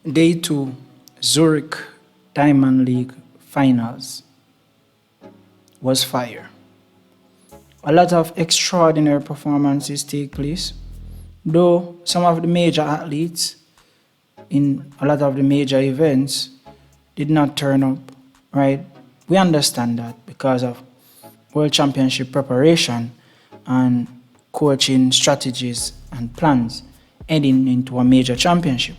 Day 2, Zurich Diamond League Finals was fire. A lot of extraordinary performances take place, though some of the major athletes in a lot of the major events did not turn up, right? We understand that because of World Championship preparation and coaching strategies and plans heading into a major championship.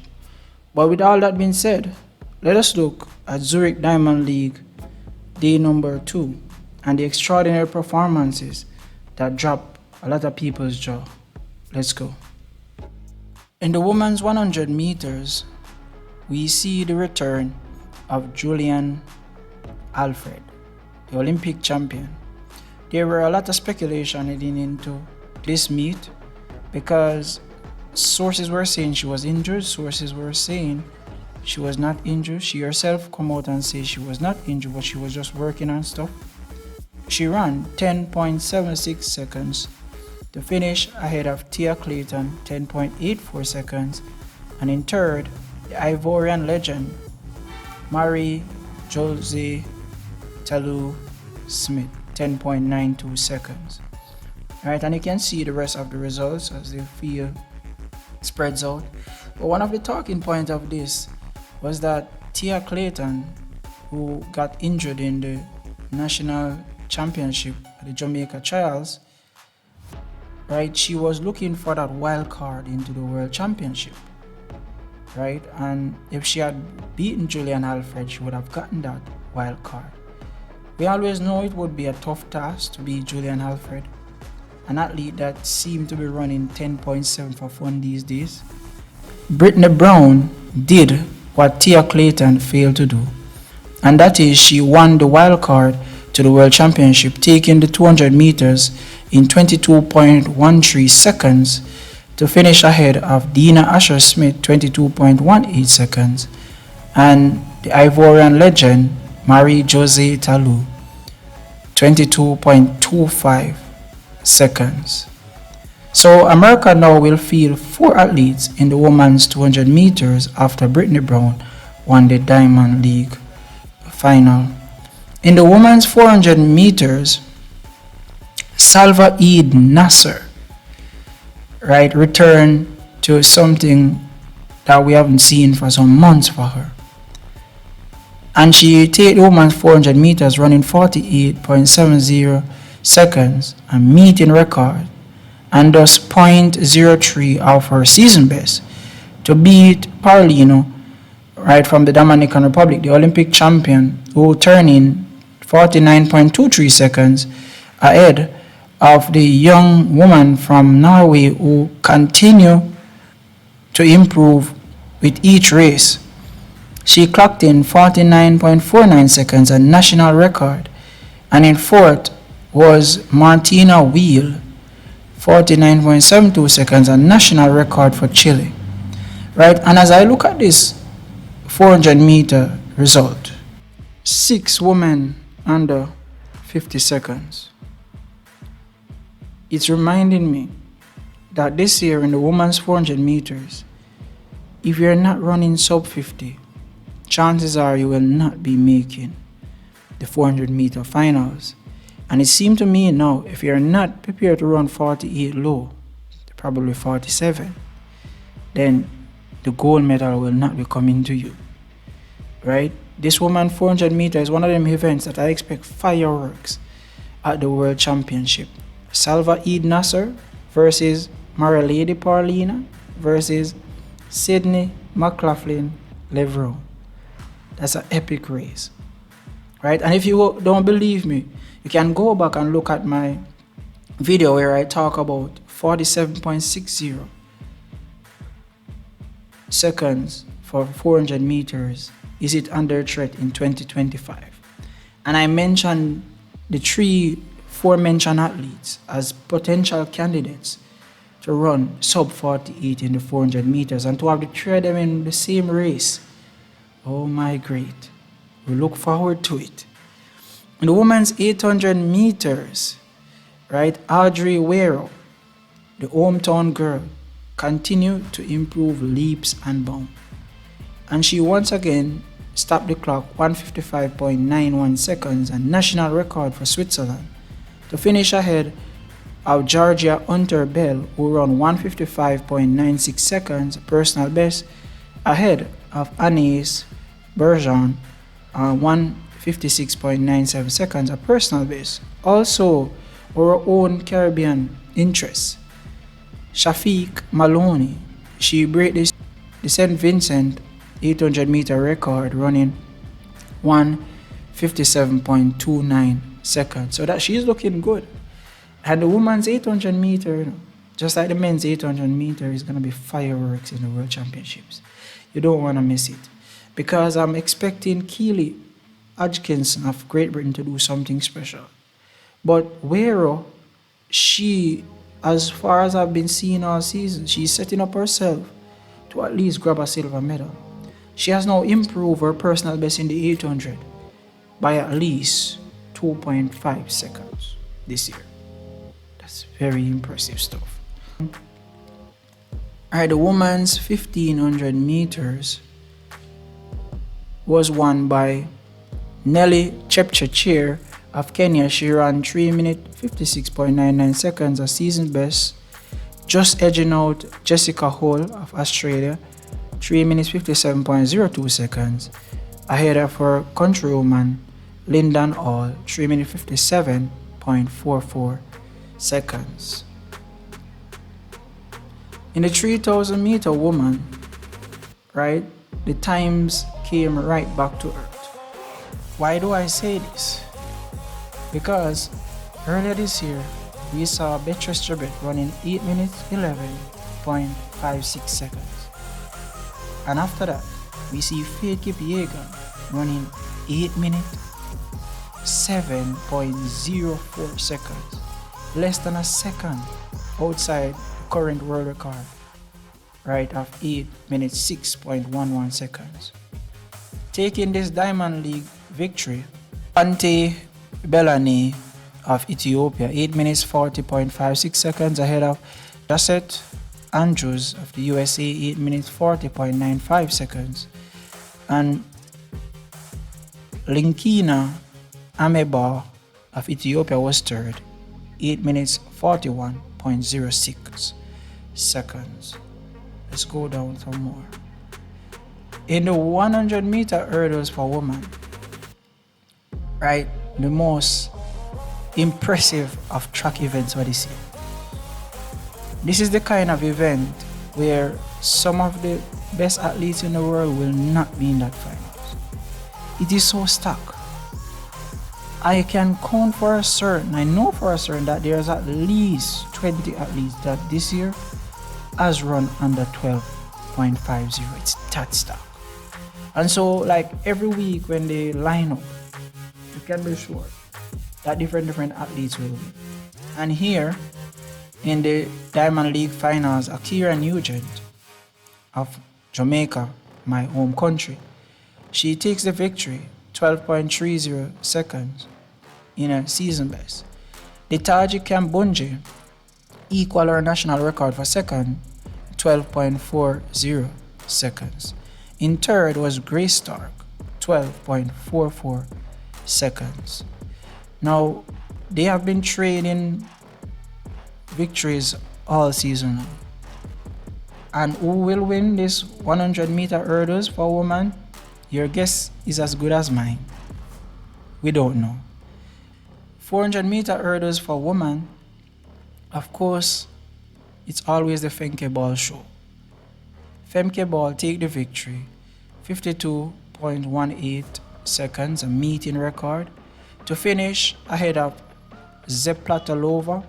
But with all that being said, let us look at Zurich Diamond League day number 2 and the extraordinary performances that dropped a lot of people's jaw. Let's go. In the women's 100 meters, we see the return of Julian Alfred, the Olympic champion. There were a lot of speculation heading into this meet because sources were saying she was injured, sources were saying she was not injured. She herself come out and say she was not injured, but she was just working on stuff. She ran 10.76 seconds to finish ahead of Tia Clayton, 10.84 seconds, and in third, the Ivorian legend, Marie Jose Talou Smith, 10.92 seconds. Alright, and you can see the rest of the results as the field spreads out. But one of the talking points of this was that Tia Clayton, who got injured in the national championship at the Jamaica trials, right, she was looking for that wild card into the world championship, right? And if she had beaten Julian Alfred, she would have gotten that wild card. We always know it would be a tough task to beat Julian Alfred, an athlete that seemed to be running 10.7 for fun these days. Brittany Brown did what Tia Clayton failed to do, and that is she won the wild card to the World Championship, taking the 200 meters in 22.13 seconds to finish ahead of Dina Asher-Smith, 22.18 seconds, and the Ivorian legend Marie Jose Talou, 22.25 seconds. So America now will field 4 athletes in the women's 200 meters after Brittany Brown won the Diamond League final. In the women's 400 meters, Salva Eid Nasser, right, returned to something that we haven't seen for some months for her. And she take the women's 400 meters running 48.70 seconds, a meeting record, and thus 0.03 of her season best to beat Paulino, right, from the Dominican Republic, the Olympic champion, who turned in 49.23 seconds ahead of the young woman from Norway who continue to improve with each race. She clocked in 49.49 seconds, a national record, and in fourth was Martina Wheel, 49.72 seconds, a national record for Chile. Right, and as I look at this 400 meter result, 6 women under 50 seconds. It's reminding me that this year in the women's 400 meters, if you're not running sub 50, chances are you will not be making the 400 meter finals. And it seems to me now, if you're not prepared to run 48 low, probably 47, then the gold medal will not be coming to you, right? This woman 400 meters is one of them events that I expect fireworks at the World Championship. Salva Eid Nasser versus Marilady Paulina versus Sydney McLaughlin Levreux. That's an epic race, right? And if you don't believe me, you can go back and look at my video where I talk about 47.60 seconds for 400 meters. Is it under threat in 2025? And I mentioned the 4 mentioned athletes as potential candidates to run sub 48 in the 400 meters, and to have the 3 of them in the same race. Oh my great. We look forward to it. In the women's 800 meters, right, Audrey Wero, the hometown girl, continue to improve leaps and bounds. and she once again stopped the clock 155.91 seconds, a national record for Switzerland, to finish ahead of Georgia Hunter Bell, who ran 155.96 seconds, a personal best, ahead of Anais Bergeron, 156.97 seconds, a personal best. Also, our own Caribbean interest, Shafiq Maloney, she break the St. Vincent 800 meter record running 157.29 seconds. So that she's looking good. And the women's 800 meter, just like the men's 800 meter, is going to be fireworks in the World Championships. You don't want to miss it. Because I'm expecting Keely Hodgkinson of Great Britain to do something special. But Wero, she, as far as I've been seeing all season, she's setting up herself to at least grab a silver medal. She has now improved her personal best in the 800 by at least 2.5 seconds this year. That's very impressive stuff. Alright, the women's 1500 meters was won by Nelly Chepchirchir of Kenya. She ran 3 minutes 56.99 seconds, a season best, just edging out Jessica Hall of Australia, 3 minutes 57.02 seconds, ahead of her countrywoman Lyndon Hall, 3 minutes 57.44 seconds. In the 3000 meter woman, right, the times came right back to earth. Why do I say this? Because earlier this year, we saw Beatrice Chebet running 8 minutes 11.56 seconds. And after that, we see Faith Kipyegon running 8 minutes 7.04 seconds, less than a second outside the current world record, right, of 8 minutes 6.11 seconds. Taking this Diamond League victory, Ante Belani of Ethiopia, 8 minutes 40.56 seconds, ahead of Josette Andrews of the USA, 8 minutes 40.95 seconds, and Linkina Ameba of Ethiopia was third, 8 minutes 41.06 seconds. Let's go down some more. In the 100 meter hurdles for women, right, the most impressive of track events for this year. This is the kind of event where some of the best athletes in the world will not be in that finals. It is so stuck. I can count for a certain, I know for a certain that there's at least 20 athletes that this year has run under 12.50. It's that stuck. And so, like, every week when they line up, you can be sure that different athletes will win. And here, in the Diamond League finals, Akira Nugent of Jamaica, my home country, she takes the victory, 12.30 seconds in a season best. The Taji Kambunji equal her national record for second, 12.40 seconds. In third was Grace Stark, 12.44 seconds. Now, they have been trading victories all season long. And who will win this 100 meter hurdles for women? Your guess is as good as mine. We don't know. 400 meter hurdles for women, of course, it's always the Femke Ball show. Femke Ball take the victory, 52.18 seconds, a meeting record, to finish ahead of Zeplatalova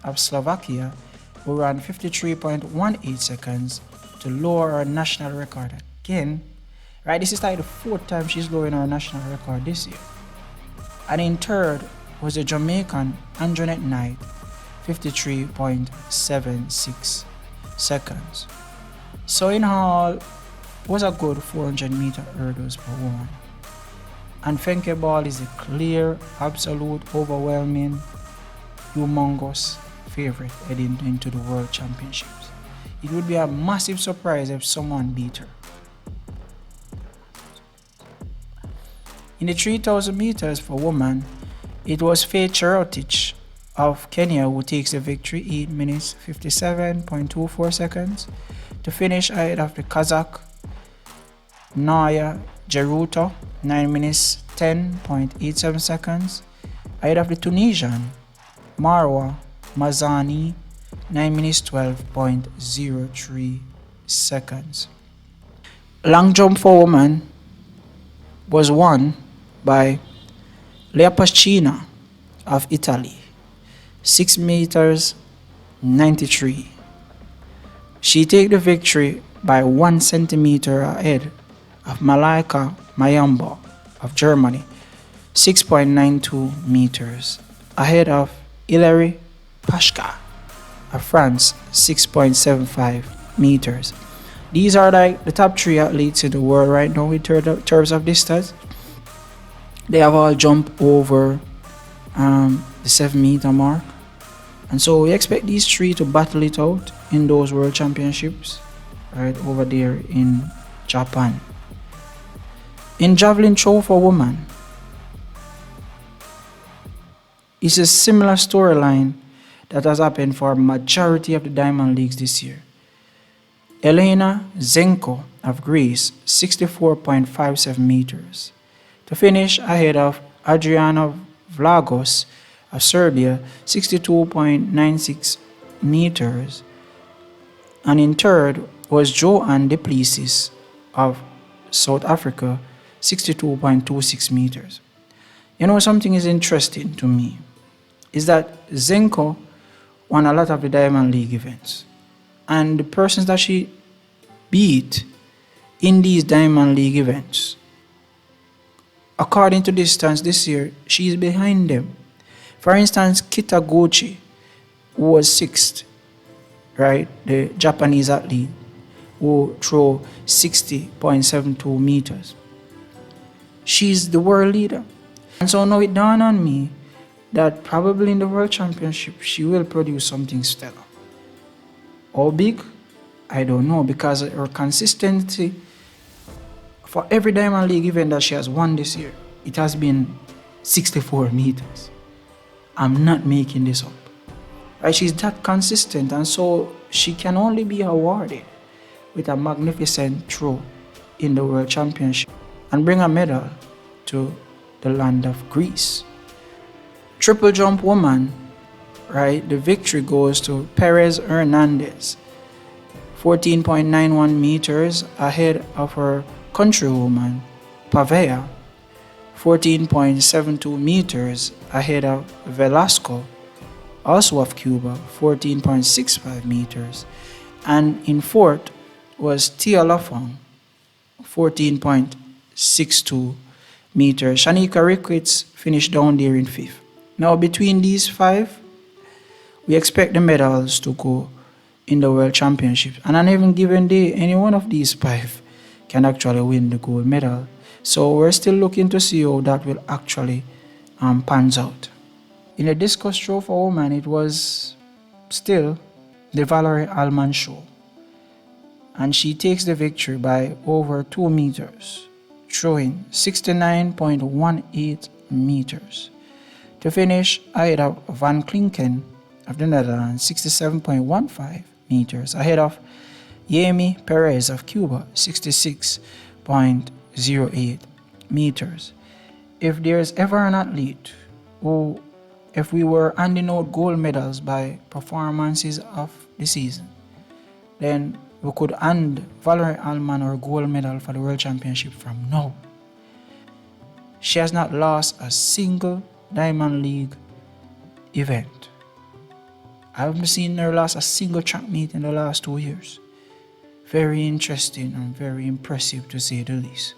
of Slovakia, who ran 53.18 seconds to lower her national record again. Right, this is like the fourth time she's lowering her national record this year. And in third was the Jamaican Antoinette Knight, 53.76 seconds. So in all, was a good 400 meter hurdles for women. And Femke Ball is a clear, absolute, overwhelming, humongous favorite heading into the World Championships. It would be a massive surprise if someone beat her. In the 3,000 meters for women, it was Faith Cherotich of Kenya who takes the victory, 8 minutes 57.24 seconds, to finish ahead of the Kazakh Naya Jeruto, 9 minutes 10.87 seconds, ahead of the Tunisian Marwa Mazani, 9 minutes 12.03 seconds. Long jump for women was won by Lea Pascina of Italy, 6 meters 93. She take the victory by 1 centimeter ahead of Malaika Mayamba of Germany, 6.92 meters, ahead of Hilary Pashka of France, 6.75 meters. These are like the top 3 athletes in the world right now in terms of distance. They have all jumped over the 7-meter mark. And so we expect these 3 to battle it out in those world championships right over there in Japan. In javelin throw for women, it's a similar storyline that has happened for a majority of the Diamond Leagues this year. Elena Zenko of Greece, 64.57 meters, to finish ahead of Adriana Vlagos of Serbia, 62.96 meters. And in third was Joanne Duplessis of South Africa, 62.26 meters. You know, something is interesting to me is that Zenko won a lot of the Diamond League events. And the persons that she beat in these Diamond League events, according to distance this year, she is behind them. For instance, Kitaguchi, who was 6th, right? The Japanese athlete who threw 60.72 meters. She's the world leader. And so now it dawned on me that probably in the World Championship, she will produce something stellar. How big? I don't know, because her consistency for every Diamond League event that she has won this year, it has been 64 meters. I'm not making this up. Right? She's that consistent, and so she can only be awarded with a magnificent throw in the World Championship and bring a medal to the land of Greece. Triple jump woman, right? The victory goes to Perez Hernandez, 14.91 meters ahead of her countrywoman, Pavea, 14.72 meters ahead of Velasco, also of Cuba, 14.65 meters. And in fourth was Tia Lafong, 14.62 meters. Shanika Ricketts finished down there in fifth. Now between these 5, we expect the medals to go in the World Championships. And on any given day, any one of these 5 can actually win the gold medal. So we're still looking to see how that will actually pans out. In the discus throw for women, it was still the Valerie Allman show. And she takes the victory by over 2 meters, throwing 69.18 meters. To finish ahead of Van Klinken of the Netherlands, 67.15 meters, ahead of Yemi Perez of Cuba, 66.08 meters. If there's ever an athlete who, if we were handing out gold medals by performances of the season, then we could hand Valerie Allman our gold medal for the World Championship from now. She has not lost a single Diamond League event. I haven't seen her lose a single track meet in the last 2 years. Very interesting and very impressive to say the least.